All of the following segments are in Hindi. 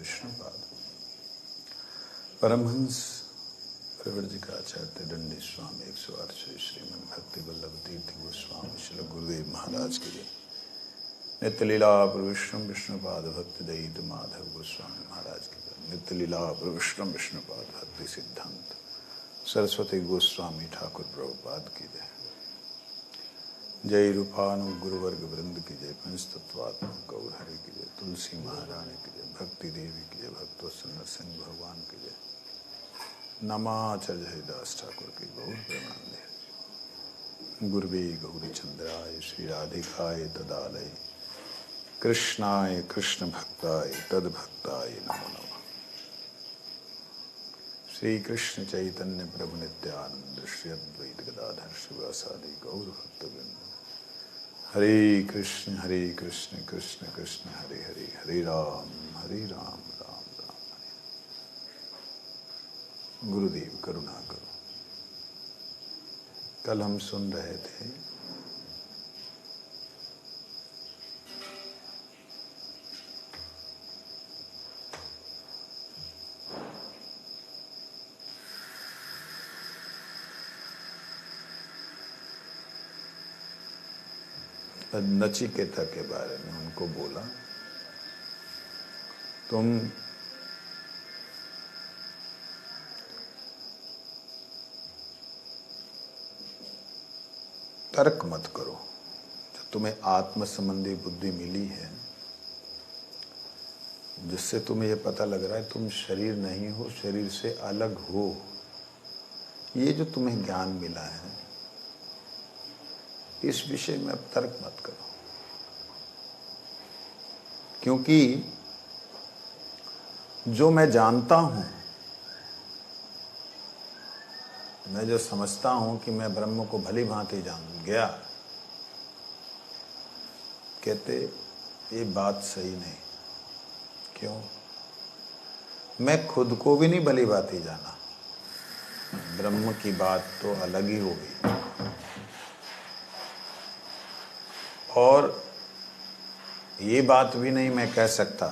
विष्णुपाद परमहंस प्रवर्तिकाचार्य दंडी स्वामी 108 श्रीमद भक्ति वल्लभ तीर्थ गोस्वामी श्री गुरुदेव महाराज के लिए नित्य लीला प्रविष्णु विष्णुपाद भक्ति दयित माधव गोस्वामी महाराज के लिए नित्य लीला प्रविष्णु विष्णुपाद भक्ति सिद्धांत सरस्वती गोस्वामी ठाकुर प्रभुपाद की जय। जय रूपानु गुरुवर्ग वृंद की जय। पंचतत्वात्मक गौर हरि की जय। तुलसी महारानी की जय। भक्ति देवी की जय। भक्तवत्सल नरसिंह भगवान की जय। नमाचार्य हरिदास ठाकुर की गौर प्रेमानंद। गुरुवे गौरी चंद्राय श्री राधिकाय तदालय कृष्णाय कृष्ण भक्ताय तद भक्ताय नमो नमः। श्री कृष्ण चैतन्य प्रभु नित्यानंद श्री अद्वैत गदाधर शिवासादि गौर भक्तवृंद। हरे कृष्ण कृष्ण कृष्ण हरे हरे हरे राम राम राम हरे। गुरुदेव करुणा करो। कल हम सुन रहे थे नचिकेता के बारे में। उनको बोला तुम तर्क मत करो। जो तुम्हें आत्म संबंधी बुद्धि मिली है, जिससे तुम्हें यह पता लग रहा है तुम शरीर नहीं हो, शरीर से अलग हो, ये जो तुम्हें ज्ञान मिला है, इस विषय में अब तर्क मत करो। क्योंकि जो मैं जानता हूं, मैं जो समझता हूं कि मैं ब्रह्म को भली भांति जान गया, कहते ये बात सही नहीं। क्यों? मैं खुद को भी नहीं भली भांति जाना। ब्रह्म की बात तो अलग ही हो गई। और ये बात भी नहीं मैं कह सकता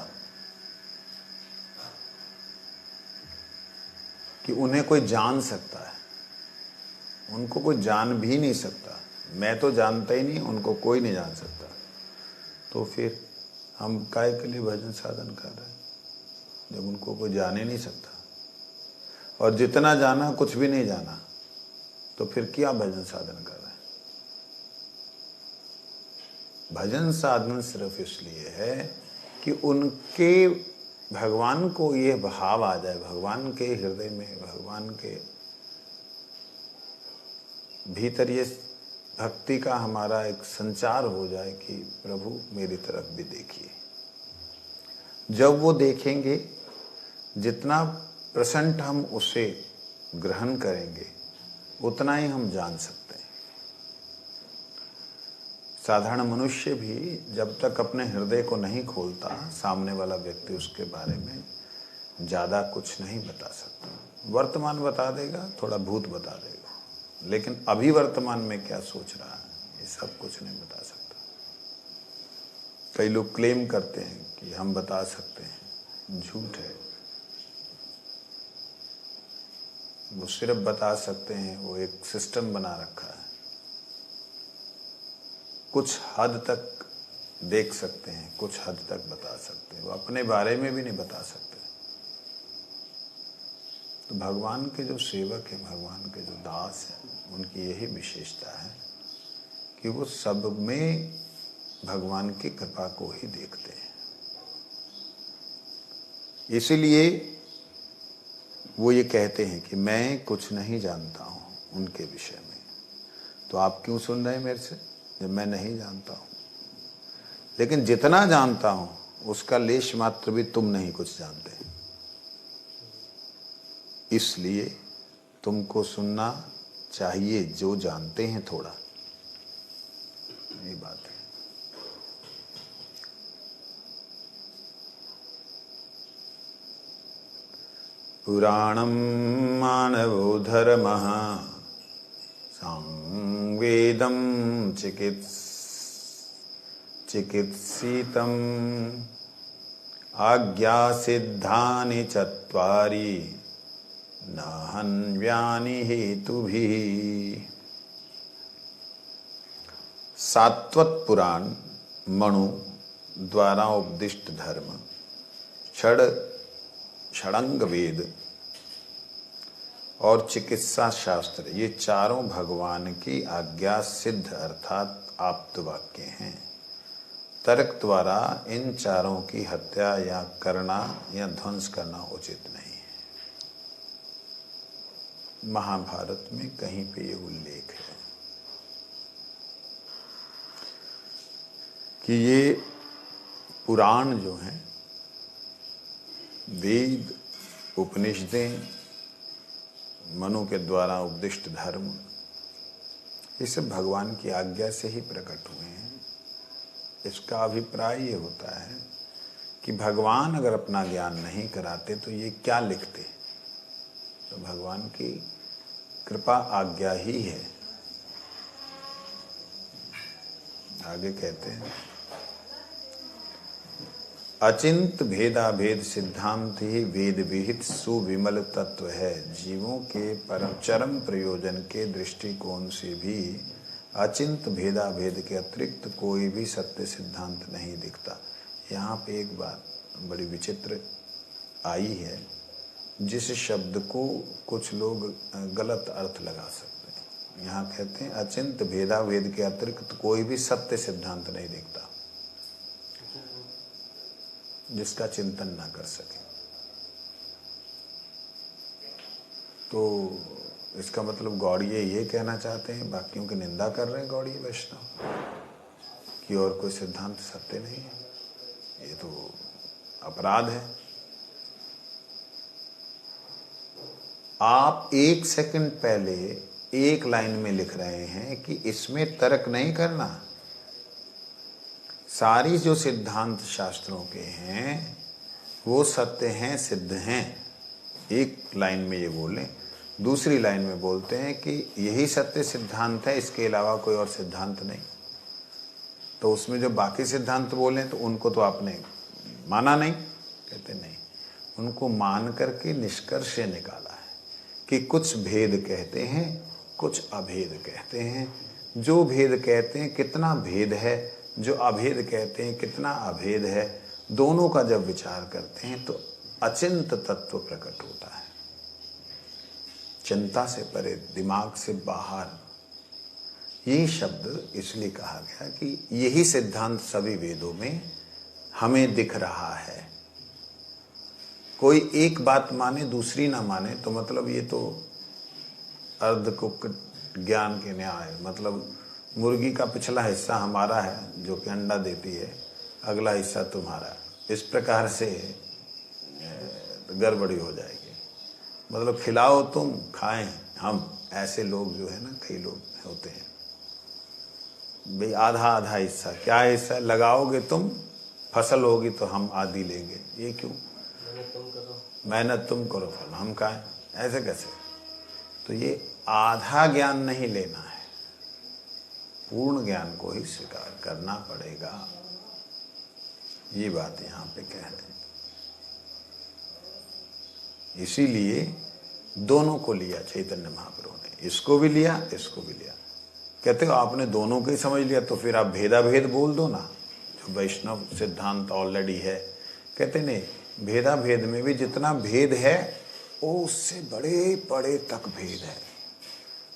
कि उन्हें कोई जान सकता है। उनको कोई जान भी नहीं सकता। मैं तो जानता ही नहीं, उनको कोई नहीं जान सकता। तो फिर हम काय के लिए भजन साधन कर रहे हैं, जब उनको कोई जान ही नहीं सकता। और जितना जाना कुछ भी नहीं जाना, तो फिर क्या भजन साधन कर रहे हैं? भजन साधन सिर्फ इसलिए है कि उनके भगवान को ये भाव आ जाए, भगवान के हृदय में, भगवान के भीतर ये भक्ति का हमारा एक संचार हो जाए कि प्रभु मेरी तरफ भी देखिए। जब वो देखेंगे, जितना % हम उसे ग्रहण करेंगे, उतना ही हम जान सकते हैं। साधारण मनुष्य भी जब तक अपने हृदय को नहीं खोलता, सामने वाला व्यक्ति उसके बारे में ज़्यादा कुछ नहीं बता सकता। वर्तमान बता देगा, थोड़ा भूत बता देगा, लेकिन अभी वर्तमान में क्या सोच रहा है, ये सब कुछ नहीं बता सकता। कई लोग क्लेम करते हैं कि हम बता सकते हैं, झूठ है। वो सिर्फ बता सकते हैं, वो एक सिस्टम बना रखा है। कुछ हद तक देख सकते हैं, कुछ हद तक बता सकते हैं, वो अपने बारे में भी नहीं बता सकते। तो भगवान के जो सेवक हैं, भगवान के जो दास हैं, उनकी यही विशेषता है कि वो सब में भगवान की कृपा को ही देखते हैं। इसीलिए वो ये कहते हैं कि मैं कुछ नहीं जानता हूँ उनके विषय में। तो आप क्यों सुन रहे हैं मेरे से, जब मैं नहीं जानता हूं? लेकिन जितना जानता हूं, उसका लेश मात्र भी तुम नहीं कुछ जानते। इसलिए तुमको सुनना चाहिए जो जानते हैं थोड़ा। ये बात है। पुराणं मानवो धर्मः संवेदं चिकित्सितं आज्ञा सिद्धानि चत्वारि न हन्व्यानि हेतुभिः। सात्वत पुराण, मनु द्वारा उपदिष्ट धर्म, षडंग वेद और चिकित्सा शास्त्र, ये चारों भगवान की आज्ञा सिद्ध अर्थात आप्त वाक्य हैं। तर्क द्वारा इन चारों की हत्या या करना या ध्वंस करना उचित नहीं है। महाभारत में कहीं पे ये उल्लेख है कि ये पुराण जो हैं, वेद, उपनिषदें, मनु के द्वारा उपदिष्ट धर्म, ये सब भगवान की आज्ञा से ही प्रकट हुए हैं। इसका अभिप्राय ये होता है कि भगवान अगर अपना ज्ञान नहीं कराते तो ये क्या लिखते। तो भगवान की कृपा आज्ञा ही है। आगे कहते हैं, अचिंत भेदाभेद सिद्धांत ही वेद विहित सुविमल तत्व है। जीवों के परम चरम प्रयोजन के दृष्टिकोण से भी अचिंत भेदाभेद के अतिरिक्त कोई भी सत्य सिद्धांत नहीं दिखता। यहाँ पे एक बात बड़ी विचित्र आई है, जिस शब्द को कुछ लोग गलत अर्थ लगा सकते हैं। यहाँ कहते हैं अचिंत भेदाभेद के अतिरिक्त कोई भी सत्य सिद्धांत नहीं दिखता जिसका चिंतन ना कर सके। तो इसका मतलब गौड़िये ये कहना चाहते हैं, बाकियों की निंदा कर रहे हैं गौड़िये वैष्णव कि और कोई सिद्धांत सत्य नहीं है। ये तो अपराध है। आप एक सेकंड पहले एक लाइन में लिख रहे हैं कि इसमें तर्क नहीं करना। सारी जो सिद्धांत शास्त्रों के हैं वो सत्य हैं, सिद्ध हैं। एक लाइन में ये बोलें, दूसरी लाइन में बोलते हैं कि यही सत्य सिद्धांत है, इसके अलावा कोई और सिद्धांत नहीं। तो उसमें जो बाकी सिद्धांत बोले तो उनको तो आपने माना नहीं। कहते नहीं, उनको मान करके निष्कर्ष निकाला है कि कुछ भेद कहते हैं, कुछ अभेद कहते हैं। जो भेद कहते हैं कितना भेद है, जो अभेद कहते हैं कितना अभेद है, दोनों का जब विचार करते हैं तो अचिंत तत्व प्रकट होता है। चिंता से परे, दिमाग से बाहर। ये शब्द इसलिए कहा गया कि यही सिद्धांत सभी वेदों में हमें दिख रहा है। कोई एक बात माने दूसरी ना माने तो मतलब ये तो अर्धकुक ज्ञान के न्याय। मतलब मुर्गी का पिछला हिस्सा हमारा है जो कि अंडा देती है, अगला हिस्सा तुम्हारा है। इस प्रकार से गड़बड़ी हो जाएगी। मतलब खिलाओ तुम, खाएं हम, ऐसे लोग जो है ना, कई लोग होते हैं भाई आधा आधा हिस्सा। क्या हिस्सा लगाओगे तुम, फसल होगी तो हम आधी लेंगे। ये क्यों? मेहनत तुम करो, फल हम खाएं। ऐसे कैसे? तो ये आधा ज्ञान नहीं लेना है, पूर्ण ज्ञान को ही स्वीकार करना पड़ेगा। ये बात यहाँ पे कह रहे हैं। इसीलिए दोनों को लिया चैतन्य महाप्रभु ने, इसको भी लिया, इसको भी लिया। कहते हो आपने दोनों को ही समझ लिया तो फिर आप भेदाभेद बोल दो ना, जो वैष्णव सिद्धांत ऑलरेडी है। कहते नहीं, भेदाभेद में भी जितना भेद है वो उससे बड़े बड़े तक भेद है।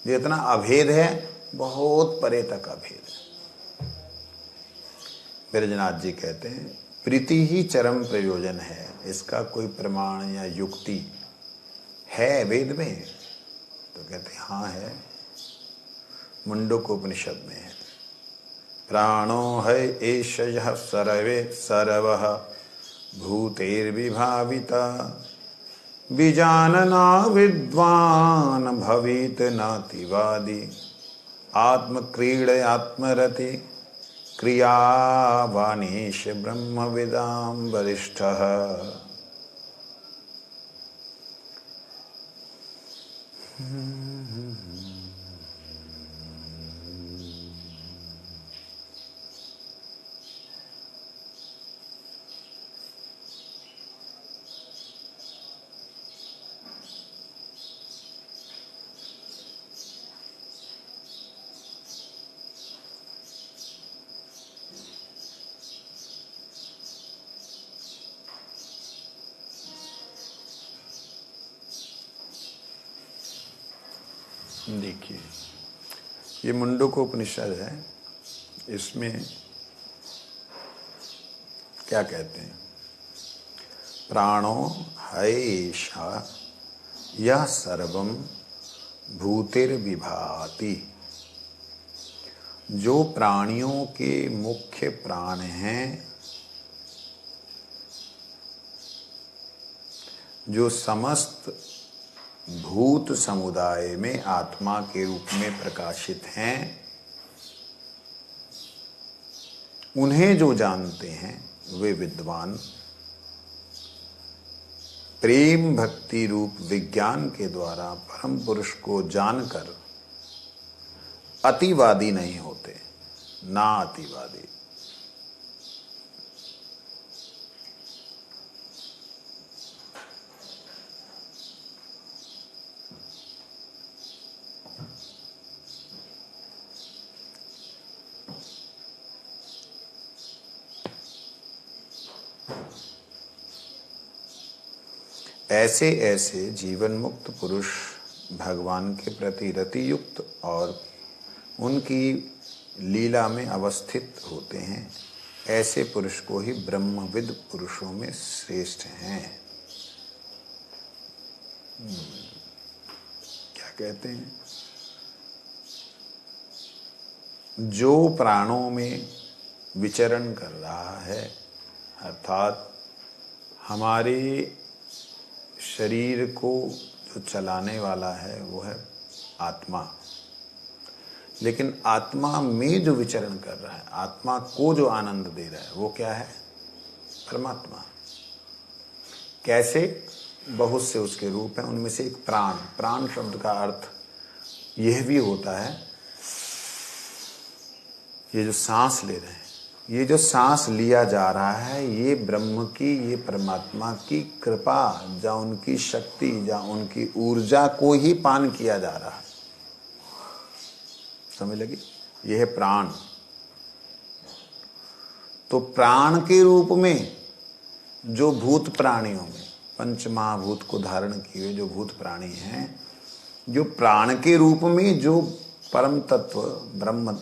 जितना अभेद है बहुत परे तक अभेद है। ब्रजनाथ जी कहते हैं प्रीति ही चरम प्रयोजन है। इसका कोई प्रमाण या युक्ति है वेद में? तो कहते हैं हाँ है, मुंडकोपनिषद में है। प्राणो है एष यः सर्वे सर्वः भूतेर्विभाविता विजानना विद्वान भवेत् नातिवादी आत्मक्रीडयात्मरति क्रियावाणीश ब्रह्मविदां वरिष्ठः। देखिए, ये मुंडक उपनिषद है। इसमें क्या कहते हैं? प्राणो हैषा यह सर्वम भूतिर्विभाति। जो प्राणियों के मुख्य प्राण हैं, जो समस्त भूत समुदाय में आत्मा के रूप में प्रकाशित हैं, उन्हें जो जानते हैं वे विद्वान प्रेम भक्ति रूप विज्ञान के द्वारा परम पुरुष को जानकर अतिवादी नहीं होते, ना अतिवादी। ऐसे ऐसे जीवन मुक्त पुरुष भगवान के प्रति रति युक्त और उनकी लीला में अवस्थित होते हैं। ऐसे पुरुष को ही ब्रह्मविद पुरुषों में श्रेष्ठ हैं। क्या कहते हैं? जो प्राणों में विचरण कर रहा है, अर्थात हमारे शरीर को जो चलाने वाला है वो है आत्मा, लेकिन आत्मा में जो विचरण कर रहा है, आत्मा को जो आनंद दे रहा है, वो क्या है? परमात्मा। कैसे? बहुत से उसके रूप हैं। उनमें से एक प्राण, प्राण शब्द का अर्थ यह भी होता है, ये जो सांस ले रहे हैं, ये जो सांस लिया जा रहा है, ये ब्रह्म की, ये परमात्मा की कृपा, या उनकी शक्ति, या उनकी ऊर्जा को ही पान किया जा रहा है। समझ लगी? यह है प्राण। तो प्राण के रूप में जो भूत प्राणियों में, पंच महाभूत को धारण किए हुए जो भूत प्राणी हैं, जो प्राण के रूप में जो परम तत्व ब्रह्म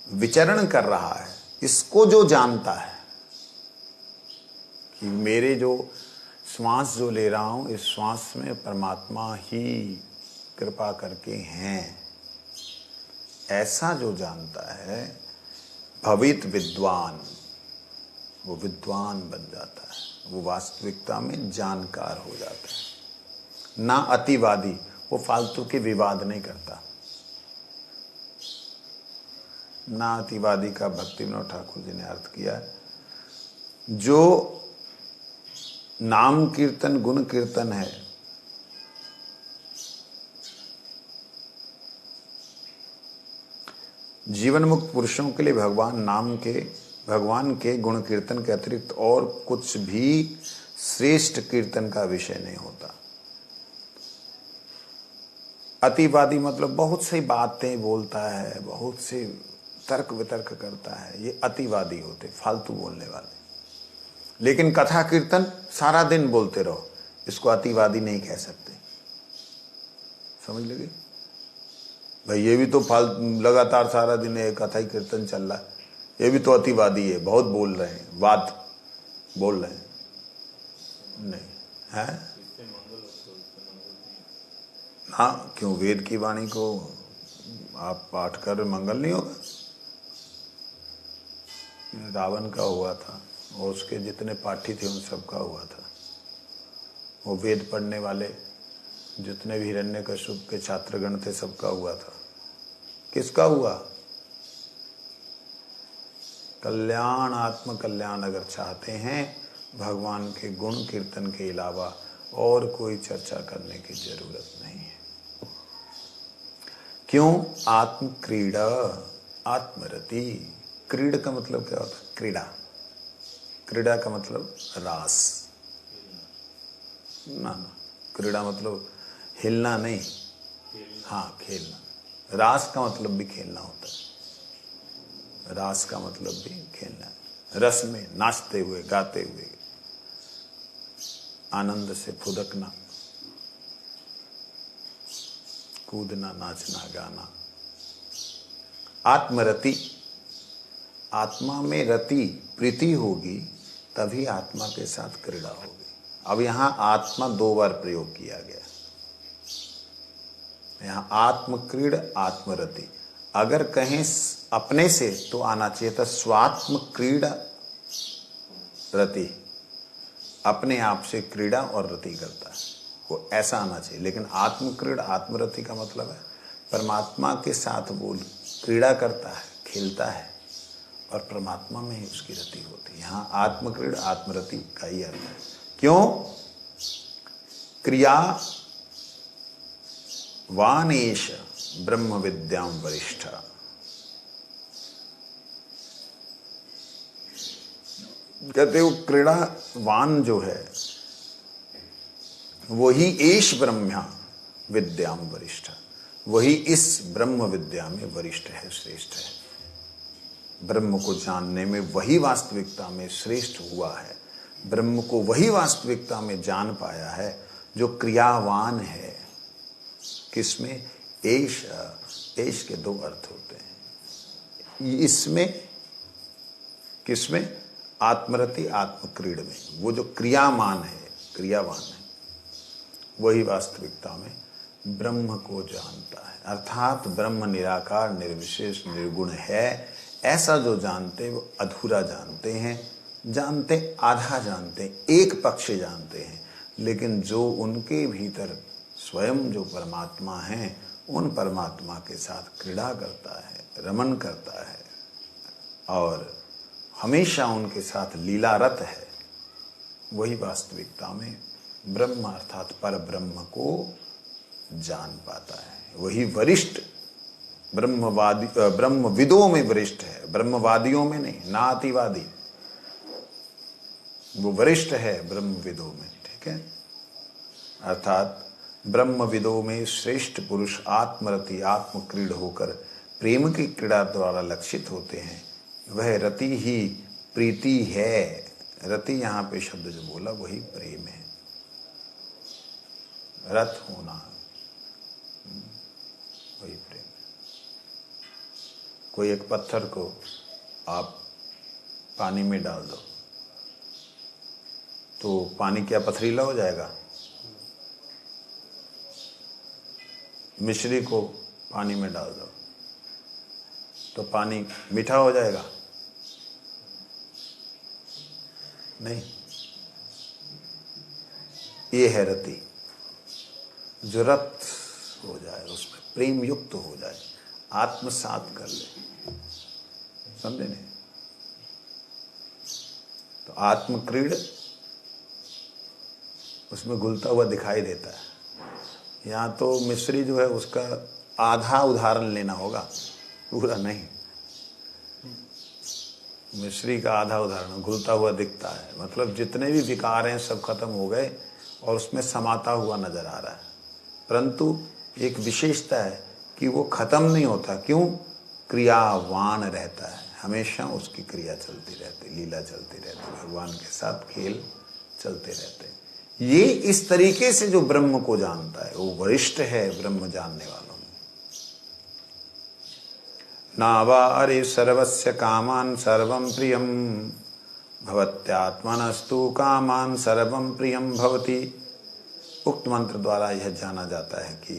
विचरण कर रहा है, इसको जो जानता है कि मेरे जो श्वास जो ले रहा हूं, इस श्वास में परमात्मा ही कृपा करके हैं, ऐसा जो जानता है भवित विद्वान, वो विद्वान बन जाता है। वो वास्तविकता में जानकार हो जाता है। ना अतिवादी, वो फालतू के विवाद नहीं करता। ना अतिवादी का भक्ति विनोद ठाकुर जी ने अर्थ किया, जो नाम कीर्तन गुण कीर्तन है, जीवन मुक्त पुरुषों के लिए भगवान के गुण कीर्तन के अतिरिक्त और कुछ भी श्रेष्ठ कीर्तन का विषय नहीं होता। अतिवादी मतलब बहुत सी बातें बोलता है, बहुत से तर्क वितर्क करता है, ये अतिवादी होते, फालतू बोलने वाले। लेकिन कथा कीर्तन सारा दिन बोलते रहो, इसको अतिवादी नहीं कह सकते। समझ लगे भाई? ये भी तो लगातार सारा दिन एक कथा ही कीर्तन चल रहा है, ये भी तो अतिवादी है, बहुत बोल रहे हैं, बात बोल रहे हैं। नहीं है? हाँ, क्यों? वेद की वाणी को आप पाठ कर मंगल नहीं होगा? रावण का हुआ था और उसके जितने पाठी थे उन सबका हुआ था। वो वेद पढ़ने वाले जितने भी हिरण्यकश्यप के छात्रगण थे, सबका हुआ था। किसका हुआ? कल्याण, आत्म कल्याण अगर चाहते हैं, भगवान के गुण कीर्तन के अलावा और कोई चर्चा करने की जरूरत नहीं है। क्यों? आत्म क्रीड़ा, आत्मरति। क्रीड़ का मतलब क्या होता है? क्रीड़ा। क्रीड़ा का मतलब रास ना, क्रीड़ा मतलब हिलना नहीं, हाँ खेलना। रास का मतलब भी खेलना होता है। रास का मतलब भी खेलना है। रस में नाचते हुए, गाते हुए, आनंद से फुदकना। कूदना, नाचना, गाना। आत्मरति, आत्मा में रति प्रीति होगी तभी आत्मा के साथ क्रीड़ा होगी। अब यहां आत्मा 2 बार प्रयोग किया गया, यहां आत्मक्रीड़, आत्मरति। अगर कहें अपने से तो आना चाहिए था स्वात्म क्रीड़ा रति, अपने आप से क्रीड़ा और रति करता है, वो ऐसा आना चाहिए। लेकिन आत्मक्रीड़ आत्मरति का मतलब है परमात्मा के साथ वो क्रीड़ा करता है, खेलता है, और परमात्मा में ही उसकी रति होती है। यहां आत्मक्रीड़ आत्मरति का ही अर्थ है। क्यों? क्रिया वानेश ब्रह्म विद्याम वरिष्ठ। कहते हो क्रीड़ावान जो है वही एश ब्रह्मा विद्याम वरिष्ठ, वही इस ब्रह्म विद्या में वरिष्ठ है, श्रेष्ठ है। ब्रह्म को जानने में वही वास्तविकता में श्रेष्ठ हुआ है, ब्रह्म को वही वास्तविकता में जान पाया है जो क्रियावान है। किसमें? एश, एश के 2 अर्थ होते हैं इसमें। किसमें? आत्मरति आत्मक्रीड़ में। वो जो क्रियामान है, क्रियावान है, वही वास्तविकता में ब्रह्म को जानता है। अर्थात ब्रह्म निराकार, निर्विशेष, निर्गुण है, ऐसा जो जानते वो अधूरा जानते हैं, जानते आधा जानते हैं, एक पक्ष जानते हैं। लेकिन जो उनके भीतर स्वयं जो परमात्मा है, उन परमात्मा के साथ क्रीड़ा करता है, रमन करता है और हमेशा उनके साथ लीलारत है, वही वास्तविकता में ब्रह्म अर्थात पर ब्रह्म को जान पाता है। वही वरिष्ठ ब्रह्मवादी, ब्रह्मविदों में वरिष्ठ है, ब्रह्मवादियों में नहीं, ना अतिवादी। वो वरिष्ठ है ब्रह्मविदों में, ठीक है। अर्थात ब्रह्मविदों में श्रेष्ठ पुरुष आत्मरति आत्मक्रीड़ होकर प्रेम की क्रीड़ा द्वारा लक्षित होते हैं। वह रति ही प्रीति है। रति यहाँ पे शब्द जो बोला वही प्रेम है, रत होना, वही प्रेम है। कोई एक पत्थर को आप पानी में डाल दो तो पानी क्या पथरीला हो जाएगा? मिश्री को पानी में डाल दो तो पानी मीठा हो जाएगा? नहीं। ये है रति, जो रत हो जाए, उसमें प्रेम युक्त हो जाए, आत्मसात कर ले, समझे नहीं? तो आत्मक्रीड़ उसमें घुलता हुआ दिखाई देता है। यहाँ तो मिश्री जो है उसका आधा उदाहरण लेना होगा, पूरा नहीं। मिश्री का आधा उदाहरण घुलता हुआ दिखता है, मतलब जितने भी विकार हैं सब खत्म हो गए और उसमें समाता हुआ नजर आ रहा है। परंतु एक विशेषता है कि वो खत्म नहीं होता। क्यों? क्रियावान रहता है, हमेशा उसकी क्रिया चलती रहती, लीला चलती रहती, भगवान के साथ खेल चलते रहते। ये इस तरीके से जो ब्रह्म को जानता है वो वरिष्ठ है ब्रह्म जानने वालों में। नावा अरे सर्वस्य कामान सर्वं प्रियम भवत्यात्मनस्तु कामान सर्वं प्रियम भवति। उक्त मंत्र द्वारा यह जाना जाता है कि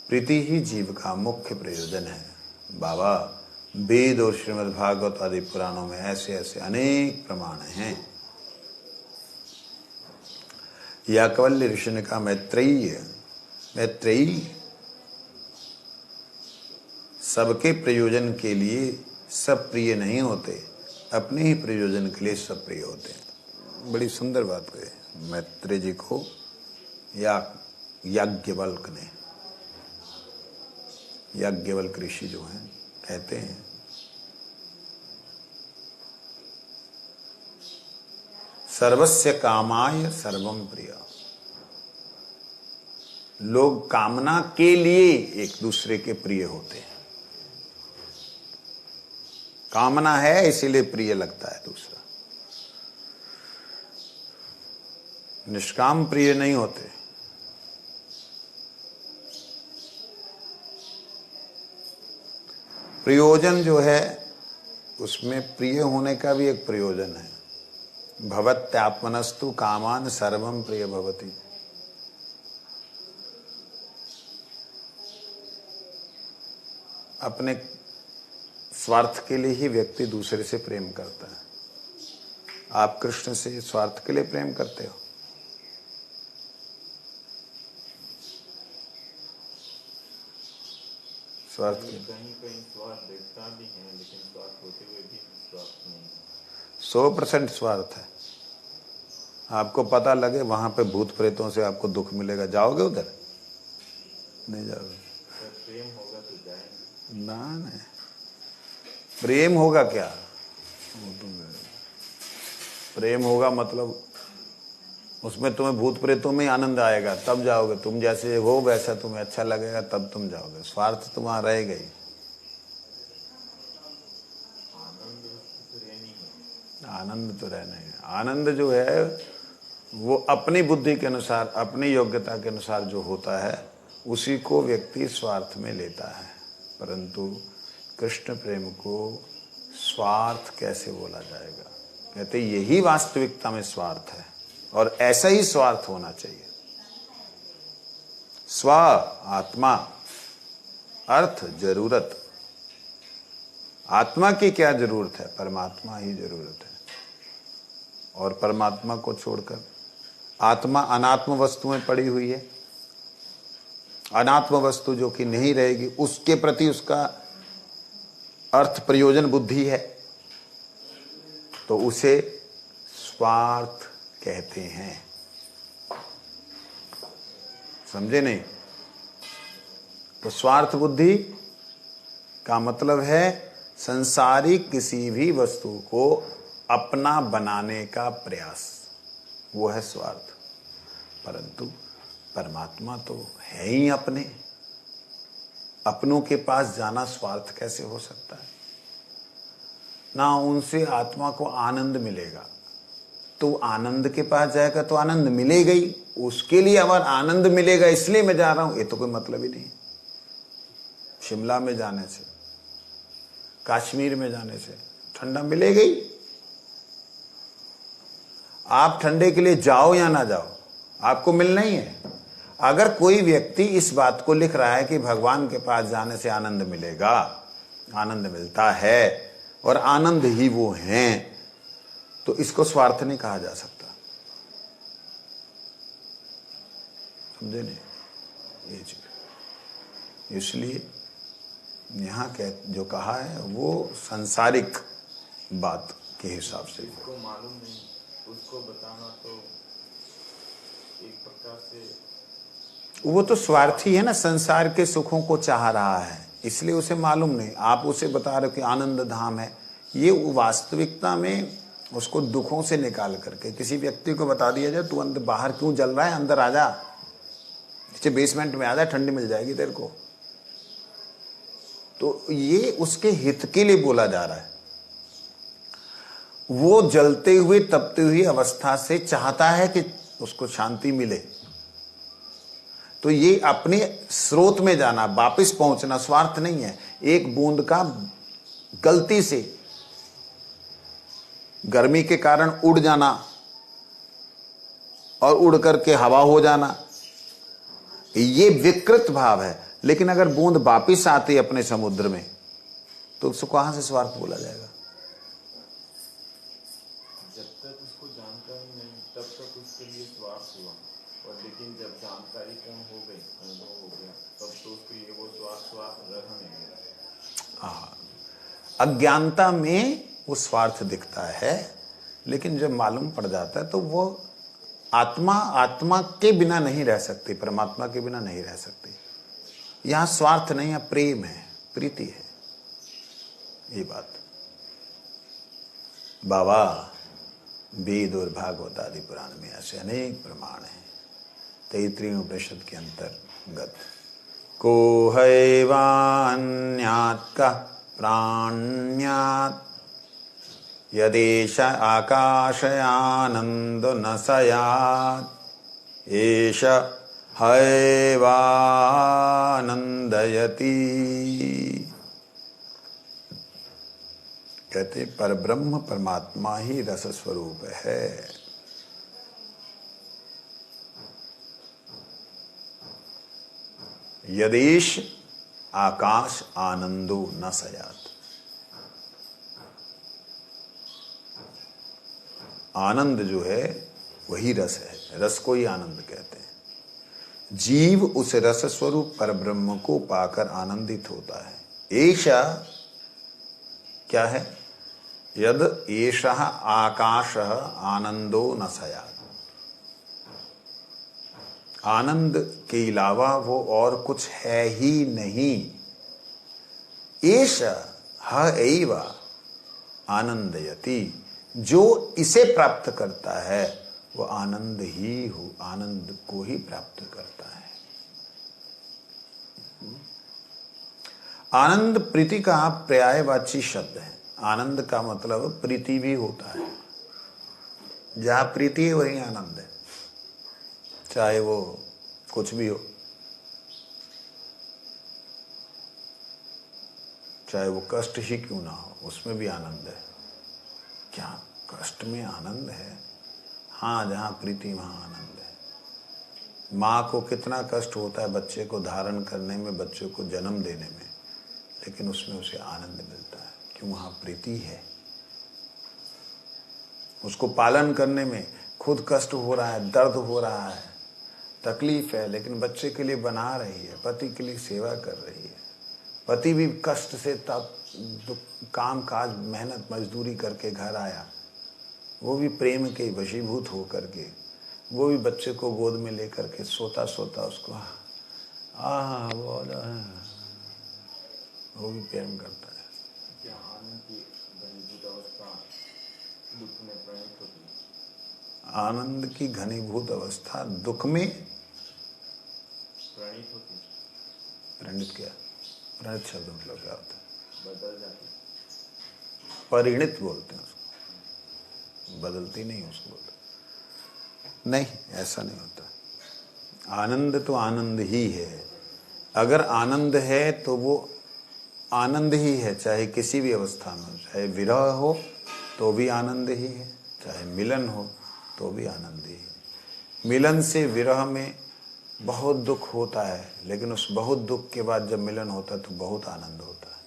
प्रीति ही जीव का मुख्य प्रयोजन है। बाबा, वेद और श्रीमद् भागवत आदि पुराणों में ऐसे ऐसे अनेक प्रमाण हैं। याज्ञवल्क्य ऋषि ने कहा मैत्रेयी सबके प्रयोजन के लिए सब प्रिय नहीं होते, अपने ही प्रयोजन के लिए सब प्रिय होते हैं। बड़ी सुंदर बात कही मैत्रेय जी को याज्ञवल्क्य ने। याज्ञवल्क्य ऋषि जो हैं कहते हैं सर्वस्य कामाय सर्वम प्रिय। लोग कामना के लिए एक दूसरे के प्रिय होते हैं। कामना है इसीलिए प्रिय लगता है दूसरा, निष्काम प्रिय नहीं होते। प्रयोजन जो है उसमें प्रिय होने का भी एक प्रयोजन है। भवत्यात्मनस्तु कामान सर्वम प्रिय भवति। अपने स्वार्थ के लिए ही व्यक्ति दूसरे से प्रेम करता है। आप कृष्ण से स्वार्थ के लिए प्रेम करते हो? स्वार्थ के कहीं कहीं स्वार्थ देखता भी है, लेकिन स्वार्थ होते हुए भी स्वार्थ नहीं। 100% स्वार्थ है। आपको पता लगे वहां पे भूत प्रेतों से आपको दुख मिलेगा, जाओगे उधर? नहीं जाओगे। प्रेम होगा तो जाएंगे ना नहीं, प्रेम होगा क्या? प्रेम होगा मतलब उसमें तुम्हें भूत प्रेतों में ही आनंद आएगा, तब जाओगे। तुम जैसे हो वैसा तुम्हें अच्छा लगेगा, तब तुम जाओगे। स्वार्थ तो वहां रहेगा ही। आनंद तो रहना ही है। आनंद जो है वो अपनी बुद्धि के अनुसार, अपनी योग्यता के अनुसार जो होता है उसी को व्यक्ति स्वार्थ में लेता है। परंतु कृष्ण प्रेम को स्वार्थ कैसे बोला जाएगा? कहते यही वास्तविकता में स्वार्थ है, और ऐसा ही स्वार्थ होना चाहिए। स्व, आत्मा, अर्थ, जरूरत। आत्मा की क्या जरूरत है? परमात्मा ही जरूरत है। और परमात्मा को छोड़कर आत्मा अनात्म वस्तु में पड़ी हुई है। अनात्म वस्तु जो कि नहीं रहेगी, उसके प्रति उसका अर्थ प्रयोजन बुद्धि है, तो उसे स्वार्थ कहते हैं। समझे नहीं? तो स्वार्थ बुद्धि का मतलब है संसारिक किसी भी वस्तु को अपना बनाने का प्रयास, वो है स्वार्थ। परंतु परमात्मा तो है ही अपने। अपनों के पास जाना स्वार्थ कैसे हो सकता है? ना उनसे आत्मा को आनंद मिलेगा। तो आनंद के पास जाएगा तो आनंद मिलेगा ही। उसके लिए अगर आनंद मिलेगा इसलिए मैं जा रहा हूं, ये तो कोई मतलब ही नहीं। शिमला में जाने से, कश्मीर में जाने से ठंडा मिलेगा ही। आप ठंडे के लिए जाओ या ना जाओ, आपको मिलना ही है। अगर कोई व्यक्ति इस बात को लिख रहा है कि भगवान के पास जाने से आनंद मिलेगा, आनंद मिलता है और आनंद ही वो हैं, तो इसको स्वार्थ नहीं कहा जा सकता। समझे नहीं ये चीज? इसलिए यहां जो कहा है वो सांसारिक बात के हिसाब से। उसको मालूम नहीं, उसको बताना तो एक प्रकार से वो तो स्वार्थी है ना, संसार के सुखों को चाह रहा है, इसलिए उसे मालूम नहीं। आप उसे बता रहे हो कि आनंद धाम है, ये वास्तविकता में उसको दुखों से निकाल करके किसी व्यक्ति को बता दिया जाए, तू अंदर बाहर क्यों जल रहा है, अंदर आ जा, नीचे बेसमेंट में आ जा, ठंडी मिल जाएगी तेरे को। तो ये उसके हित के लिए बोला जा रहा है। वो जलते हुए तपते हुई अवस्था से चाहता है कि उसको शांति मिले। तो ये अपने स्रोत में जाना, वापस पहुंचना स्वार्थ नहीं है। एक बूंद का गलती से गर्मी के कारण उड़ जाना और उड़ करके हवा हो जाना, ये विकृत भाव है। लेकिन अगर बूंद वापिस आती अपने समुद्र में, तो उसको कहां से स्वार्थ बोला जाएगा? जब तक उसको जानकारी नहीं, तब तक उसके लिए स्वार्थ हुआ, और लेकिन जब जानकारी पूर्ण हो गई, अनुभव हो गया, तब तो उसके लिए वो स्वार्थ रहा नहीं। अज्ञानता में वो स्वार्थ दिखता है, लेकिन जब मालूम पड़ जाता है तो वो आत्मा के बिना नहीं रह सकती, परमात्मा के बिना नहीं रह सकती। यहां स्वार्थ नहीं है, प्रेम है, प्रीति है, ये बात। बाबा वेद और भागवत आदि पुराण में ऐसे अनेक प्रमाण हैं। तैत्तिरीय उपनिषद के अंतर्गत को हैवान्यात् का प्राण्यात् यदेश आकाशयानंद न सयात् एष हैवानंदयति। कहते परब्रह्म परमात्मा ही रस स्वरूप है। यदेश आकाश आनंदो न सयात। आनंद जो है वही रस है, रस को ही आनंद कहते हैं। जीव उस रस स्वरूप परब्रह्म को पाकर आनंदित होता है। ऐसा क्या है? यद एषः आकाशः आनंदो न सयात। आनंद के अलावा वो और कुछ है ही नहीं। एष ह एव आनंदयति। जो इसे प्राप्त करता है वो आनंद ही हो, आनंद को ही प्राप्त करता है। आनंद प्रीति का पर्यायवाची शब्द है। आनंद का मतलब प्रीति भी होता है। जहां प्रीति है वही आनंद है, चाहे वो कुछ भी हो, चाहे वो कष्ट ही क्यों ना हो, उसमें भी आनंद है। क्या कष्ट में आनंद है? हाँ, जहां प्रीति वहां आनंद है। माँ को कितना कष्ट होता है बच्चे को धारण करने में, बच्चे को जन्म देने में, लेकिन उसमें उसे आनंद मिलता है। क्यों? वहां प्रीति है। उसको पालन करने में खुद कष्ट हो रहा है, दर्द हो रहा है, तकलीफ है, लेकिन बच्चे के लिए बना रही है, पति के लिए सेवा कर रही है। पति भी कष्ट से तब काम काज मेहनत मजदूरी करके घर आया, वो भी प्रेम के वशीभूत हो करके, वो भी बच्चे को गोद में लेकर के सोता सोता उसको वो भी प्रेम करता है। क्या आनंद की घनीभूत अवस्था दुख में प्रणीत होती है? आनंद की घनीभूत अवस्था दुख में प्रणीत होती है। प्रणीत क्या? प्रणीत शब्द मतलब क्या होता है? बदल जाती। परिणित बोलते हैं उसको, बदलती नहीं उसको बोलते। नहीं, ऐसा नहीं होता। आनंद तो आनंद ही है। अगर आनंद है तो वो आनंद ही है, चाहे किसी भी अवस्था में हो। चाहे विरह हो तो भी आनंद ही है, चाहे मिलन हो तो भी आनंद ही है। मिलन से विरह में बहुत दुख होता है, लेकिन उस बहुत दुख के बाद जब मिलन होता है तो बहुत आनंद होता है।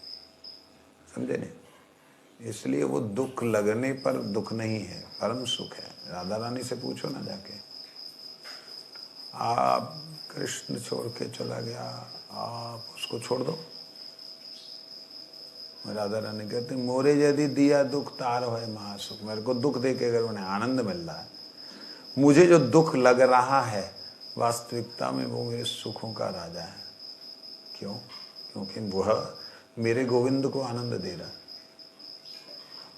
समझे नहीं? इसलिए वो दुख लगने पर दुख नहीं है, परम सुख है। राधा रानी से पूछो ना जाके, आप कृष्ण छोड़ के चला गया, आप उसको छोड़ दो। राधा रानी कहती मोरे यदि दिया दुख तार है महासुख। मेरे को दुख दे के अगर उन्हें आनंद मिल रहा है, मुझे जो दुख लग रहा है वास्तविकता में वो मेरे सुखों का राजा है। क्यों? क्योंकि वह मेरे गोविंद को आनंद दे रहा है।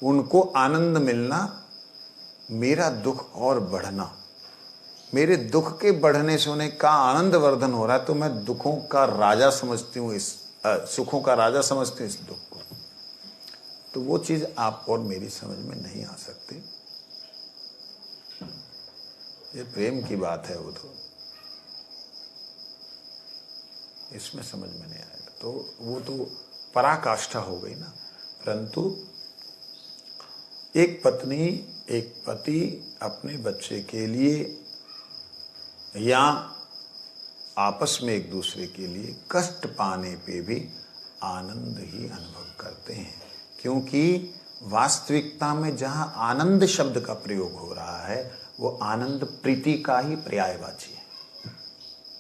उनको आनंद मिलना, मेरा दुख और बढ़ना, मेरे दुख के बढ़ने से उन्हें का आनंद वर्धन हो रहा है, तो मैं दुखों का राजा समझती हूँ, इस सुखों का राजा समझती हूँ इस दुख को। तो वो चीज आप और मेरी समझ में नहीं आ सकती। ये प्रेम की बात है, वो तो इसमें समझ में नहीं आएगा। तो वो तो पराकाष्ठा हो गई ना। परंतु एक पत्नी, एक पति अपने बच्चे के लिए या आपस में एक दूसरे के लिए कष्ट पाने पे भी आनंद ही अनुभव करते हैं। क्योंकि वास्तविकता में जहां आनंद शब्द का प्रयोग हो रहा है वो आनंद प्रीति का ही पर्यायवाची है।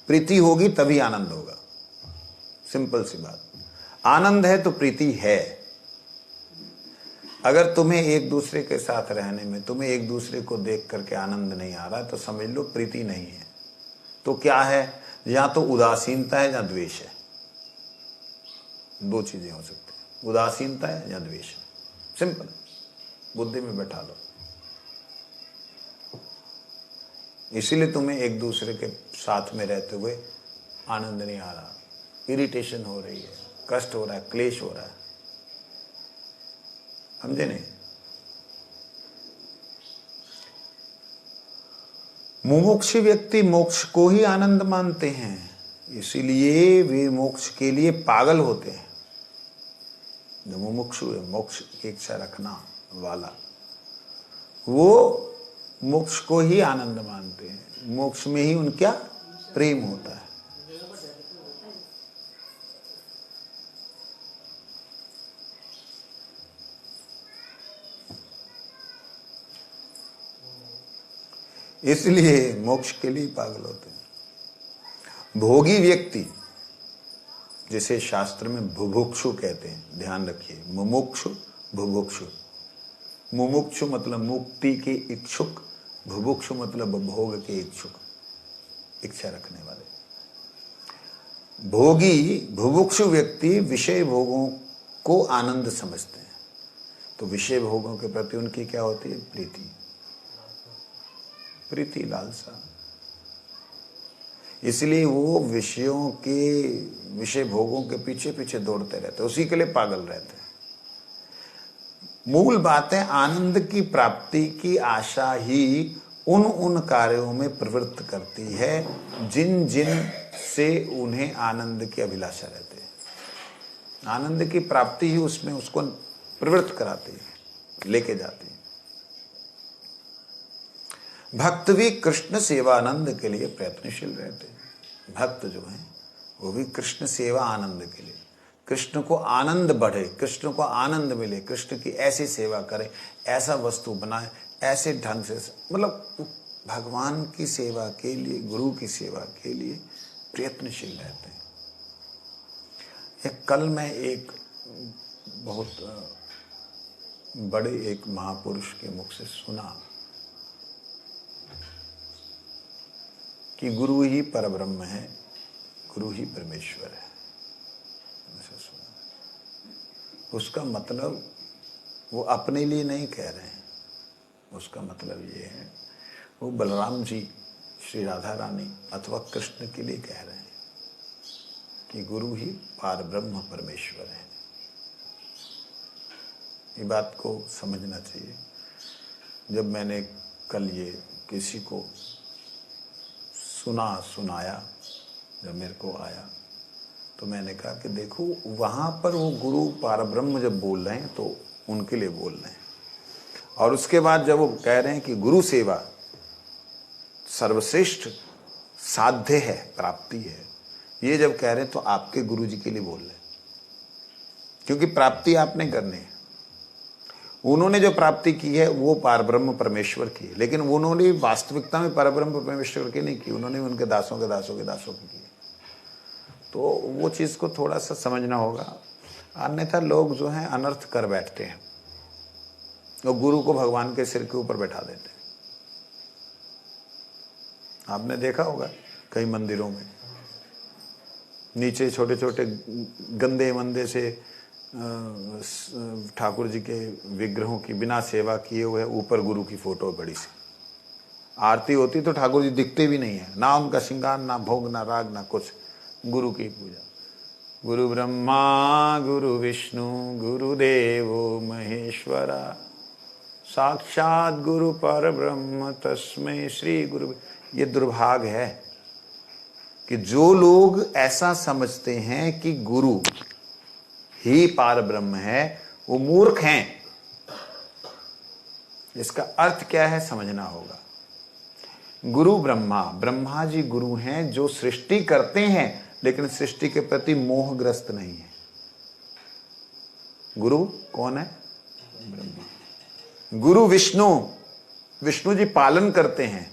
प्रीति होगी तभी आनंद होगा। सिंपल सी बात। आनंद है तो प्रीति है। अगर तुम्हें एक दूसरे के साथ रहने में, तुम्हें एक दूसरे को देख करके आनंद नहीं आ रहा है, तो समझ लो प्रीति नहीं है। तो क्या है? या तो उदासीनता है या द्वेष है। दो चीजें हो सकती हैं, उदासीनता है या द्वेष है। सिंपल, बुद्धि में बैठा लो। इसीलिए तुम्हें एक दूसरे के साथ में रहते हुए आनंद नहीं आ रहा, इरिटेशन हो रही है, कष्ट हो रहा है, क्लेश हो रहा है। समझे नहीं? मुमुक्षु व्यक्ति मोक्ष को ही आनंद मानते हैं, इसीलिए वे मोक्ष के लिए पागल होते हैं। जो मुमुक्षु है, मोक्ष की इच्छा रखना वाला, वो मोक्ष को ही आनंद मानते हैं, मोक्ष में ही उनका प्रेम होता है। इसलिए मोक्ष के लिए पागल होते हैं। भोगी व्यक्ति, जिसे शास्त्र में बुभुक्षु कहते हैं, ध्यान रखिए, मुमुक्षु बुभुक्षु। मुमुक्षु मतलब मुक्ति के इच्छुक, बुभुक्षु मतलब भोग के इच्छुक, इच्छा रखने वाले। भोगी बुभुक्षु व्यक्ति विषय भोगों को आनंद समझते हैं, तो विषय भोगों के प्रति उनकी क्या होती है? प्रीति, प्रीति, लालसा। इसलिए वो विषयों के, विषय भोगों के पीछे पीछे दौड़ते रहते, उसी के लिए पागल रहते हैं। मूल बात है, आनंद की प्राप्ति की आशा ही उन कार्यों में प्रवृत्त करती है जिन जिन से उन्हें आनंद की अभिलाषा रहती है। आनंद की प्राप्ति ही उसमें उसको प्रवृत्त कराती है, लेके जाती है। भक्त भी कृष्ण सेवानंद के लिए प्रयत्नशील रहते हैं। भक्त जो हैं वो भी कृष्ण सेवा आनंद के लिए, कृष्ण को आनंद बढ़े, कृष्ण को आनंद मिले, कृष्ण की ऐसी सेवा करे, ऐसा वस्तु बनाए, ऐसे ढंग से, मतलब भगवान की सेवा के लिए, गुरु की सेवा के लिए प्रयत्नशील रहते हैं। कल मैं एक बहुत बड़े एक महापुरुष के मुख से सुना कि गुरु ही परब्रह्म है, गुरु ही परमेश्वर है। ऐसा सुना। उसका मतलब वो अपने लिए नहीं कह रहे हैं, उसका मतलब ये है वो बलराम जी, श्री राधा रानी अथवा कृष्ण के लिए कह रहे हैं कि गुरु ही परब्रह्म परमेश्वर है। ये बात को समझना चाहिए। जब मैंने कल ये किसी को सुनाया, जब मेरे को आया, तो मैंने कहा कि देखो, वहां पर वो गुरु परब्रह्म जब बोल रहे हैं तो उनके लिए बोल रहे हैं, और उसके बाद जब वो कह रहे हैं कि गुरु सेवा सर्वश्रेष्ठ साध्य है, प्राप्ति है, ये जब कह रहे हैं तो आपके गुरु जी के लिए बोल रहे हैं, क्योंकि प्राप्ति आपने करनी है। उन्होंने जो प्राप्ति की है वो परब्रह्म परमेश्वर की है, लेकिन उन्होंने वास्तविकता में परब्रह्म परमेश्वर की नहीं की, उन्होंने उनके दासों के दासों के दासों की की। तो वो चीज को थोड़ा सा समझना होगा, अन्यथा लोग जो हैं अनर्थ कर बैठते हैं और गुरु को भगवान के सिर के ऊपर बैठा देते हैं। आपने देखा होगा कई मंदिरों में नीचे छोटे छोटे गंदे मंदे से ठाकुर जी के विग्रहों की बिना सेवा किए हुए, ऊपर गुरु की फोटो बड़ी सी। आरती होती तो ठाकुर जी दिखते भी नहीं है, ना उनका श्रृंगार, ना भोग, ना राग, ना कुछ, गुरु की पूजा। गुरु ब्रह्मा गुरु विष्णु गुरुदेवो महेश्वरा, साक्षात गुरु परब्रह्म तस्मै श्री गुरु। ये दुर्भाग्य है कि जो लोग ऐसा समझते हैं कि गुरु ही परब्रह्म है, वो मूर्ख हैं। इसका अर्थ क्या है समझना होगा। गुरु ब्रह्मा, ब्रह्मा जी गुरु हैं जो सृष्टि करते हैं, लेकिन सृष्टि के प्रति मोहग्रस्त नहीं है। गुरु कौन है? ब्रह्मा। गुरु विष्णु, विष्णु जी पालन करते हैं,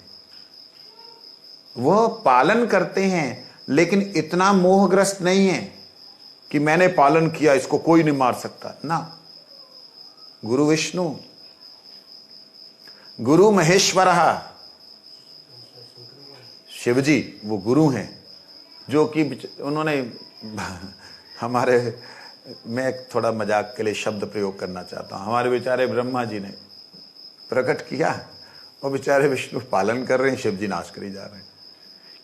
वह पालन करते हैं, लेकिन इतना मोहग्रस्त नहीं है कि मैंने पालन किया, इसको कोई नहीं मार सकता ना। गुरु विष्णु। गुरु महेश्वर, शिव जी वो गुरु हैं जो कि उन्होंने हमारे, मैं थोड़ा मजाक के लिए शब्द प्रयोग करना चाहता हूं, हमारे बेचारे ब्रह्मा जी ने प्रकट किया और बेचारे विष्णु पालन कर रहे हैं, शिव जी नाश करी जा रहे हैं।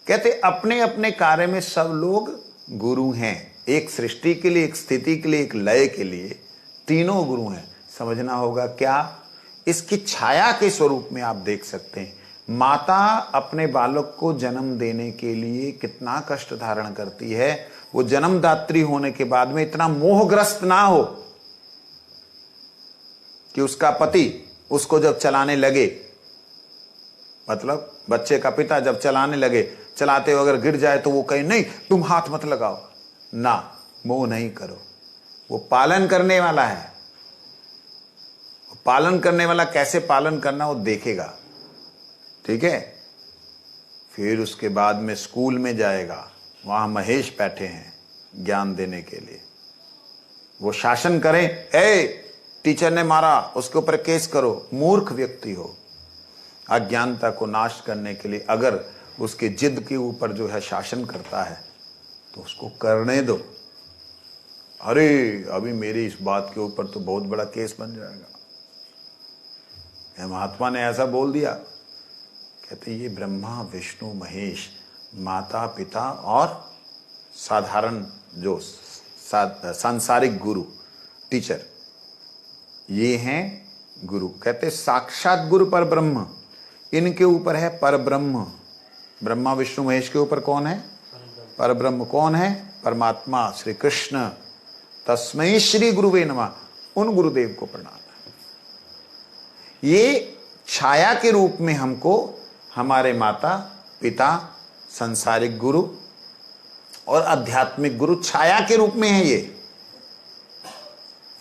कहते अपने अपने कार्य में सब लोग गुरु हैं। एक सृष्टि के लिए, एक स्थिति के लिए, एक लय के लिए तीनों गुरु हैं। समझना होगा क्या? इसकी छाया के स्वरूप में आप देख सकते हैं, माता अपने बालक को जन्म देने के लिए कितना कष्ट धारण करती है। वो जन्मदात्री होने के बाद में इतना मोहग्रस्त ना हो कि उसका पति उसको जब चलाने लगे, मतलब बच्चे का पिता जब चलाने लगे, चलाते हुए अगर गिर जाए तो वो कहे नहीं तुम हाथ मत लगाओ, ना मोह नहीं करो। वो पालन करने वाला है, पालन करने वाला कैसे पालन करना वो देखेगा, ठीक है। फिर उसके बाद में स्कूल में जाएगा, वहां महेश बैठे हैं ज्ञान देने के लिए। वो शासन करें, टीचर ने मारा उसके ऊपर केस करो, मूर्ख व्यक्ति हो। अज्ञानता को नाश करने के लिए अगर उसके जिद के ऊपर जो है शासन करता है तो उसको करने दो। अरे अभी मेरी इस बात के ऊपर तो बहुत बड़ा केस बन जाएगा, महात्मा ने ऐसा बोल दिया। कहते ये ब्रह्मा विष्णु महेश, माता पिता और साधारण जो सांसारिक गुरु टीचर, ये हैं गुरु। कहते साक्षात गुरु पर ब्रह्म, इनके ऊपर है पर ब्रह्म। ब्रह्मा विष्णु महेश के ऊपर कौन है? पर ब्रह्म। कौन है? परमात्मा श्री कृष्ण। तस्मै श्री गुरुवे नमः, उन गुरुदेव को प्रणाम। ये छाया के रूप में हमको हमारे माता पिता, संसारिक गुरु और आध्यात्मिक गुरु छाया के रूप में है। ये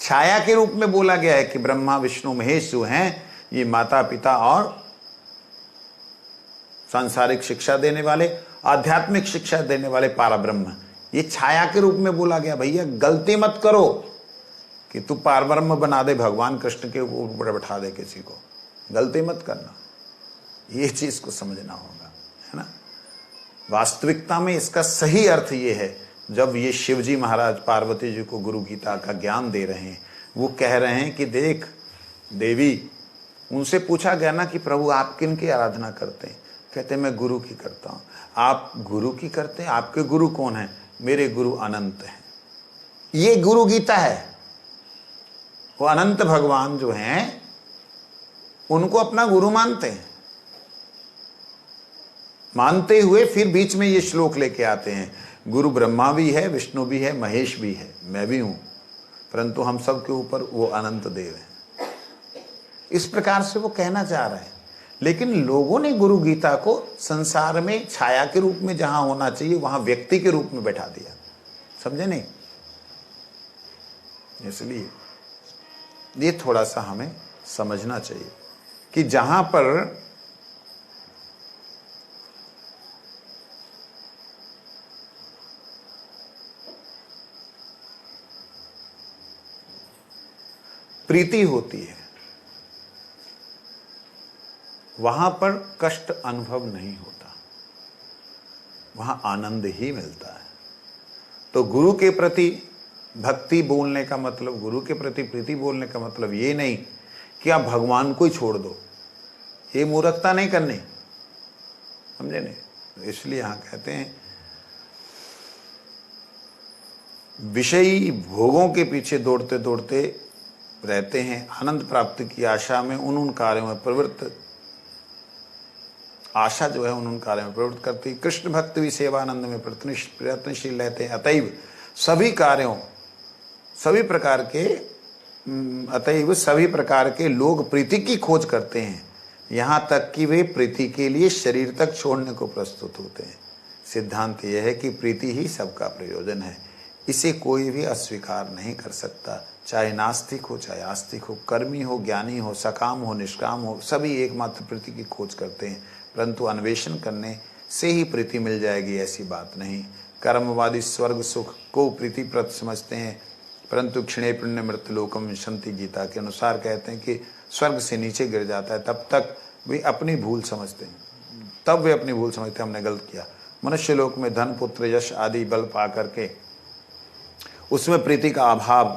छाया के रूप में बोला गया है कि ब्रह्मा विष्णु महेश जो हैं ये माता पिता और सांसारिक शिक्षा देने वाले, आध्यात्मिक शिक्षा देने वाले पारब्रह्म, ये छाया के रूप में बोला गया। भैया गलती मत करो कि तू पारब्रह्म बना दे, भगवान कृष्ण के ऊपर बैठा दे किसी को, गलती मत करना। ये चीज को समझना होगा, है ना। वास्तविकता में इसका सही अर्थ ये है, जब ये शिवजी महाराज पार्वती जी को गुरु गीता का ज्ञान दे रहे हैं, वो कह रहे हैं कि देख देवी, उनसे पूछा गया ना कि प्रभु आप किन की आराधना करते हैं? कहते मैं गुरु की करता हूं। आप गुरु की करते हैं? आपके गुरु कौन है? मेरे गुरु अनंत हैं। ये गुरु गीता है। वो अनंत भगवान जो हैं उनको अपना गुरु मानते हैं। मानते हुए फिर बीच में ये श्लोक लेके आते हैं, गुरु ब्रह्मा भी है, विष्णु भी है, महेश भी है, मैं भी हूं, परंतु हम सब के ऊपर वो अनंत देव है। इस प्रकार से वो कहना चाह रहे हैं। लेकिन लोगों ने गुरु गीता को संसार में छाया के रूप में जहां होना चाहिए वहां व्यक्ति के रूप में बैठा दिया, समझे नहीं। इसलिए ये थोड़ा सा हमें समझना चाहिए कि जहां पर प्रीति होती है वहां पर कष्ट अनुभव नहीं होता, वहां आनंद ही मिलता है। तो गुरु के प्रति भक्ति बोलने का मतलब, गुरु के प्रति प्रीति बोलने का मतलब ये नहीं कि आप भगवान को ही छोड़ दो, ये मूर्खता नहीं करनी, समझे नहीं। इसलिए यहां कहते हैं विषयी भोगों के पीछे दौड़ते दौड़ते रहते हैं, आनंद प्राप्ति की आशा में उन कार्यों में प्रवृत्त, आशा जो है उन कार्यों में प्रवृत्त करती। कृष्ण भक्त भी सेवानंद में प्रयत्नशील रहते हैं। अतएव सभी कार्यों, सभी प्रकार के अतएव सभी प्रकार के लोग प्रीति की खोज करते हैं, यहां तक कि वे प्रीति के लिए शरीर तक छोड़ने को प्रस्तुत होते हैं। सिद्धांत यह है कि प्रीति ही सबका प्रयोजन है, इसे कोई भी अस्वीकार नहीं कर सकता। चाहे नास्तिक हो चाहे आस्तिक हो, कर्मी हो ज्ञानी हो, सकाम हो निष्काम हो, सभी एकमात्र प्रीति की खोज करते हैं। परंतु अन्वेषण करने से ही प्रीति मिल जाएगी ऐसी बात नहीं। कर्मवादी स्वर्ग सुख को प्रीतिप्रद समझते हैं, परंतु क्षणे पुण्य मृत्यु लोकम विशंति, गीता के अनुसार कहते हैं कि स्वर्ग से नीचे गिर जाता है, तब तक वे अपनी भूल समझते हैं, तब वे अपनी भूल समझते हैं हमने गलत किया। मनुष्य लोक में धन पुत्र यश आदि बल पा करके उसमें प्रीति का अभाव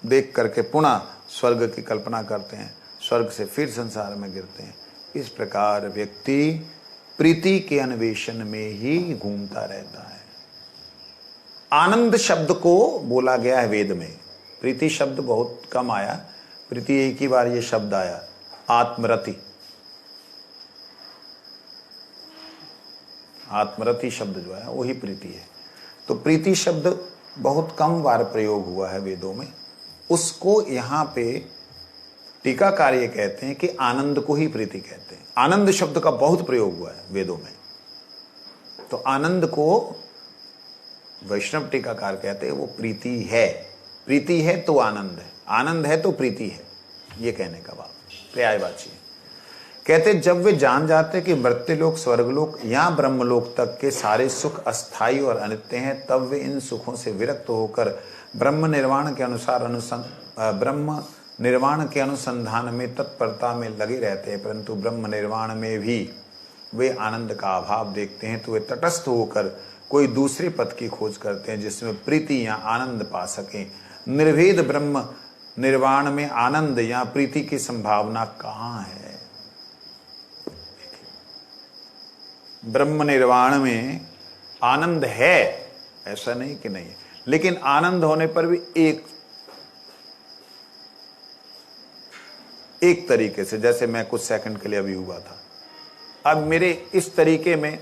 देख करके पुनः स्वर्ग की कल्पना करते हैं, स्वर्ग से फिर संसार में गिरते हैं। इस प्रकार व्यक्ति प्रीति के अन्वेषण में ही घूमता रहता है। आनंद शब्द को बोला गया है वेद में, प्रीति शब्द बहुत कम आया, प्रीति एक ही बार ये शब्द आया, आत्मरति। आत्मरति शब्द जो है वही प्रीति है। तो प्रीति शब्द बहुत कम बार प्रयोग हुआ है वेदों में, उसको यहाँ पे टीकाकार ये कहते हैं कि आनंद को ही प्रीति कहते हैं। आनंद शब्द का बहुत प्रयोग हुआ है वेदों में, तो आनंद को वैष्णव टीकाकार कहते हैं वो प्रीति है। प्रीति है तो आनंद है, आनंद है तो प्रीति है, ये कहने का भाव पर्यायवाची है। कहते जब वे जान जाते कि मर्त्यलोक, स्वर्गलोक या ब्रह्मलोक तक के सारे सुख अस्थायी और अनित्य हैं, तब वे इन सुखों से विरक्त होकर ब्रह्म निर्वाण के अनुसंधान में तत्परता में लगे रहते हैं। परंतु ब्रह्म निर्वाण में भी वे आनंद का अभाव देखते हैं, तो वे तटस्थ होकर कोई दूसरे पथ की खोज करते हैं जिसमें प्रीति या आनंद पा सकें। निर्भेद ब्रह्म निर्वाण में आनंद या प्रीति की संभावना कहाँ है? ब्रह्म निर्वाण में आनंद है, ऐसा नहीं कि नहीं है, लेकिन आनंद होने पर भी एक तरीके से, जैसे मैं कुछ सेकंड के लिए अभी हुआ था, अब मेरे इस तरीके में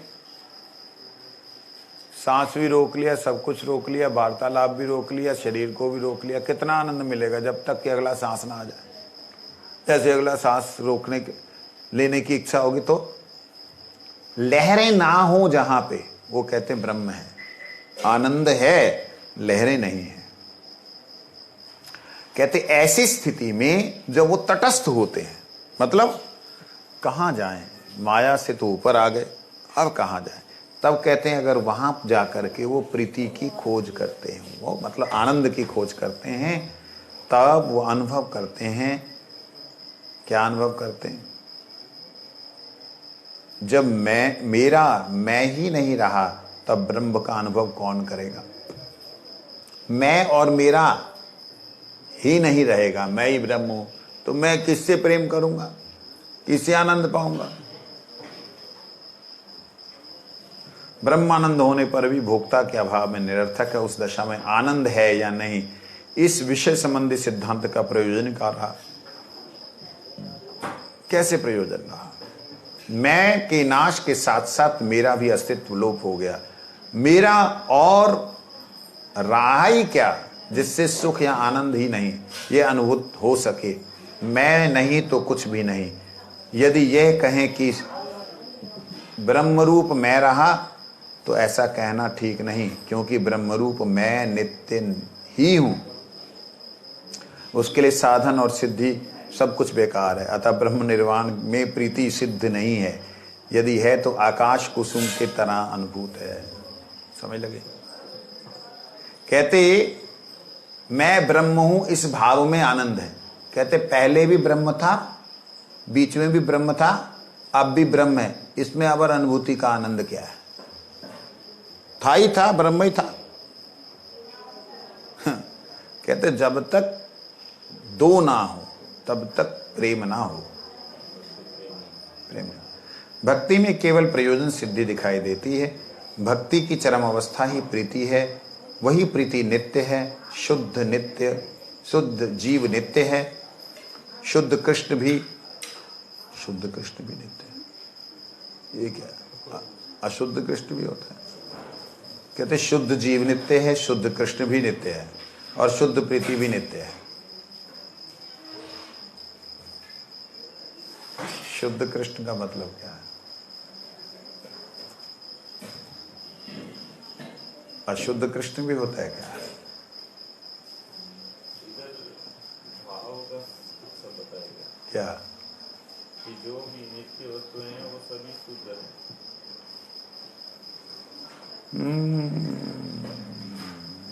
सांस भी रोक लिया, सब कुछ रोक लिया, वार्तालाप भी रोक लिया, शरीर को भी रोक लिया, कितना आनंद मिलेगा जब तक कि अगला सांस ना आ जाए। जैसे अगला सांस लेने की इच्छा होगी तो लहरें ना हो जहां पे, वो कहते हैं ब्रह्म है, आनंद है, लहरें नहीं है। कहते ऐसी स्थिति में जब वो तटस्थ होते हैं, मतलब कहां जाएं, माया से तो ऊपर आ गए, अब कहां जाएं, तब कहते हैं अगर वहां जाकर के वो प्रीति की खोज करते हैं, वो मतलब आनंद की खोज करते हैं, तब वो अनुभव करते हैं। क्या अनुभव करते हैं? जब मैं ही नहीं रहा, तब ब्रह्म का अनुभव कौन करेगा? मैं और मेरा ही नहीं रहेगा, मैं ही ब्रह्म हूं, तो मैं किससे प्रेम करूंगा, किससे आनंद पाऊंगा? ब्रह्मानंद होने पर भी भोक्ता के अभाव में निरर्थक है। उस दशा में आनंद है या नहीं, इस विषय संबंधी सिद्धांत का प्रयोजन क्या रहा? कैसे प्रयोजन रहा? मैं के नाश के साथ साथ मेरा भी अस्तित्व लोप हो गया। मेरा और रहा ही क्या जिससे सुख या आनंद ही नहीं ये अनुभूत हो सके? मैं नहीं तो कुछ भी नहीं। यदि यह कहें कि ब्रह्मरूप मैं रहा, तो ऐसा कहना ठीक नहीं, क्योंकि ब्रह्मरूप मैं नित्य ही हूं। उसके लिए साधन और सिद्धि सब कुछ बेकार है। अतः ब्रह्म निर्वाण में प्रीति सिद्ध नहीं है, यदि है तो आकाश कुसुम की तरह अनुभूत है। समझ लगे? कहते मैं ब्रह्म हूं, इस भाव में आनंद है। कहते पहले भी ब्रह्म था, बीच में भी ब्रह्म था, अब भी ब्रह्म है, इसमें अवर अनुभूति का आनंद क्या है? था ही था, ब्रह्म ही था। कहते जब तक दो ना हो तब तक प्रेम ना हो। प्रेम भक्ति में केवल प्रयोजन सिद्धि दिखाई देती है। भक्ति की चरम अवस्था ही प्रीति है। वही प्रीति नित्य है, शुद्ध जीव नित्य है। शुद्ध कृष्ण भी नित्य है। ये क्या? अशुद्ध कृष्ण भी होता है। कहते शुद्ध जीव नित्य है, शुद्ध कृष्ण भी नित्य है, और शुद्ध प्रीति भी नित्य है। शुद्ध कृष्ण का मतलब क्या है? अशुद्ध कृष्ण भी होता है क्या? क्या? कि जो भी नित्य वस्तुएं हैं वो सभी शुद्ध हैं।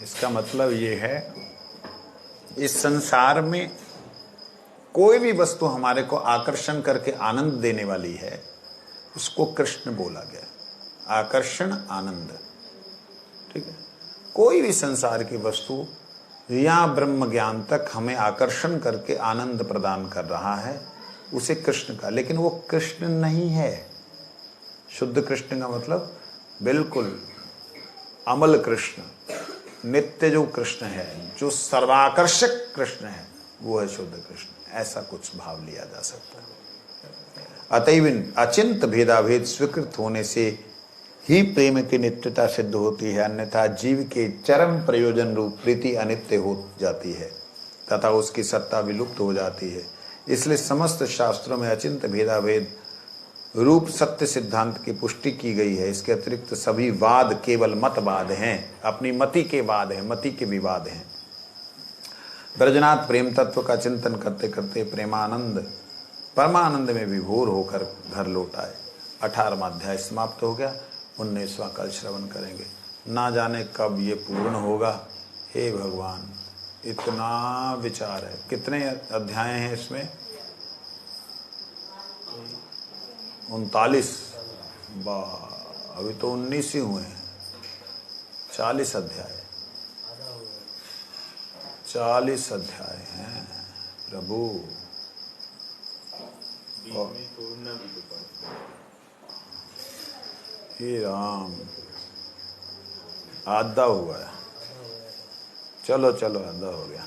इसका मतलब ये है, इस संसार में कोई भी वस्तु हमारे को आकर्षण करके आनंद देने वाली है, उसको कृष्ण बोला गया। आकर्षण, आनंद, ठीक है। कोई भी संसार की वस्तु या ब्रह्म ज्ञान तक हमें आकर्षण करके आनंद प्रदान कर रहा है, उसे कृष्ण का, लेकिन वो कृष्ण नहीं है। शुद्ध कृष्ण का मतलब बिल्कुल अमल कृष्ण, नित्य जो कृष्ण है, जो सर्वाकर्षक कृष्ण है, वो है शुद्ध कृष्ण। ऐसा कुछ भाव लिया जा सकता है। अतएव अचिंत भेदाभेद स्वीकृत होने से ही प्रेम की नित्यता सिद्ध होती है, अन्यथा जीव के चरम प्रयोजन रूप प्रीति अनित्य हो जाती है तथा उसकी सत्ता विलुप्त हो जाती है। इसलिए समस्त शास्त्रों में अचिंत्य भेदाभेद रूप सत्य सिद्धांत की पुष्टि की गई है। इसके अतिरिक्त सभी वाद केवल मतवाद हैं, अपनी मति के वाद हैं, मति के विवाद हैं। ब्रजनाथ प्रेम तत्व का चिंतन करते करते प्रेमानंद परमानंद में विभोर होकर घर लौट आए। 18वां अध्याय समाप्त हो गया। 19वां कल श्रवण करेंगे। ना जाने कब ये पूर्ण होगा। हे भगवान, इतना विचार है। कितने अध्याय हैं इसमें? 39। वाह, अभी तो 19 ही हुए हैं। 40 अध्याय, 40 अध्याय हैं प्रभु। हे राम, आधा हुआ है। चलो चलो, आधा हो गया।